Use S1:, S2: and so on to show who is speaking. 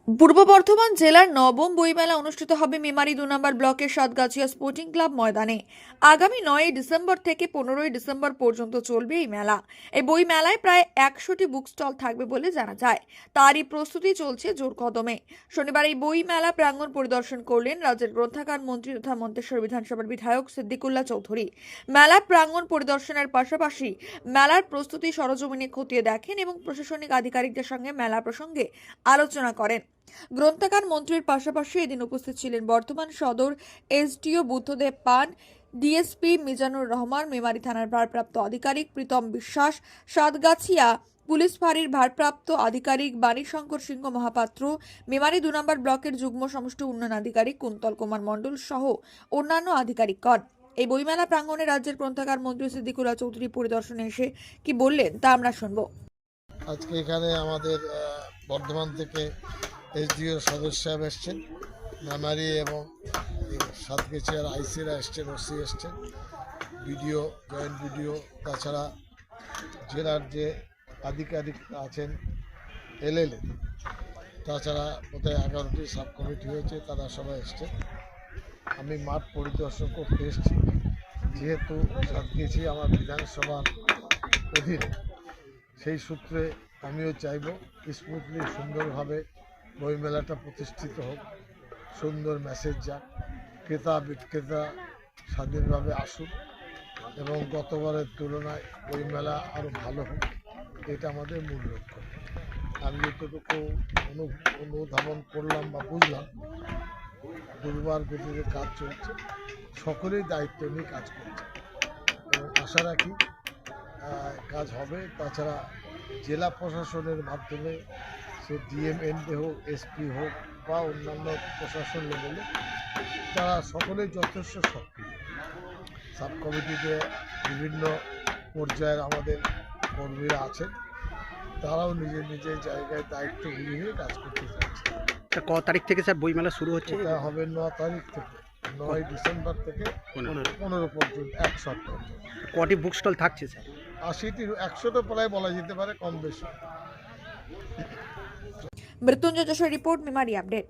S1: পূর্ব বর্ধমান জেলার নবম বইমেলা অনুষ্ঠিত হবে মেমারি 2 নম্বর ব্লকের সাতগাছিয়া স্পোর্টিং ক্লাব ময়দানে। আগামী 9 ডিসেম্বর থেকে 15 ডিসেম্বর পর্যন্ত চলবে এই মেলা। এই বই মেলায় প্রায় 100টি বুক স্টল থাকবে বলে জানা যায়। তারই প্রস্তুতি চলছে জোর কদমে। শনিবার এই বই মেলা প্রাঙ্গণ পরিদর্শন করলেন রাজ্যের গ্রন্থাগার মন্ত্রী তথা মন্তেশ্বর বিধানসভার বিধায়ক সিদ্দিকুল্লাহ চৌধুরী। মেলা প্রাঙ্গণ পরিদর্শনের পাশাপাশি মেলার প্রস্তুতি সরজমিনে খতিয়ে দেখেন এবং প্রশাসনিক আধিকারিকদের সঙ্গে মেলা প্রসঙ্গে আলোচনা করেন। গ্রন্থাগার মন্ত্রীর পাশাপাশি এদিন উপস্থিত ছিলেন বর্ধমান সদর এসডিও বুদ্ধদেব পান, ডিএসপি মিজানুর রহমান, মেমারি থানার ভারপ্রাপ্ত আধিকারিক প্রীতম বিশ্বাস, সাতগাছিয়া পুলিশ ফাঁড়ির ভারপ্রাপ্ত আধিকারিক বাণীশঙ্কর সিংহ মহাপাত্র, মেমারি 2 নম্বর ব্লকের যুগ্ম সমষ্টি উন্নয়ন আধিকারিক কুন্তল কুমার মণ্ডল সহ অন্যান্য আধিকারিকগণ। এই বইমেলা প্রাঙ্গণে রাজ্যের গ্রন্থাগার মন্ত্রী সিদ্দিকুল্লাহ চৌধুরী পরিদর্শনে এসে কি বললেন তা আমরা শুনবো।
S2: আজকে এখানে আমাদের বর্ধমান থেকে এসডিও সদস্য সাহেব এসছেন, মেমারি এবং সাতগাছিয়ার আইসিরা এসছেন, ওসি এসছেন, বিডিও, জয়েন্ট বিডিও, তাছাড়া জেলার যে আধিকারিক আছেন এলএলএ, তাছাড়া বোধহয় 11টি সাব কমিটি হয়েছে, তারা সবাই এসছেন। আমি মাঠ পরিদর্শন করতে এসেছি, যেহেতু সাতগাছিয়া আমার বিধানসভার অধীনে, সেই সূত্রে আমিও চাইব স্মুথলি সুন্দরভাবে বইমেলাটা প্রতিষ্ঠিত হোক, সুন্দর মেসেজ যাক, ক্রেতা বিক্রেতা স্বাধীনভাবে আসুক এবং গতবারের তুলনায় বইমেলা আরও ভালো হোক, এটা আমাদের মূল লক্ষ্য। আমি যতটুকু অনুধাবন করলাম বা বুঝলাম, দুর্বার গতিতে কাজ চলছে, সকলেই দায়িত্ব নিয়ে কাজ করছে এবং আশা রাখি কাজ হবে। তাছাড়া জেলা প্রশাসনের মাধ্যমে, সে ডিএমএনডি হোক, এসপি হোক বা অন্যান্য প্রশাসন লেভেলে, তারা সকলেই যথেষ্ট সক্রিয়। সাব কমিটিতে বিভিন্ন পর্যায়ের আমাদের কর্মীরা আছেন, তারাও নিজের নিজের জায়গায় দায়িত্ব নিয়ে কাজ করতে চাচ্ছে।
S3: ক তারিখ থেকে স্যার বইমেলা শুরু হচ্ছে?
S2: এটা হবে 9 তারিখ থেকে, 9 ডিসেম্বর থেকে 15 পর্যন্ত, 1 সপ্তাহ।
S3: কটি বুক স্টল থাকছে স্যার?
S2: 80টি, 100টা প্রায় বলা যেতে পারে, কম বেশি।
S1: Mrityunjoy Jessore report, Memari update.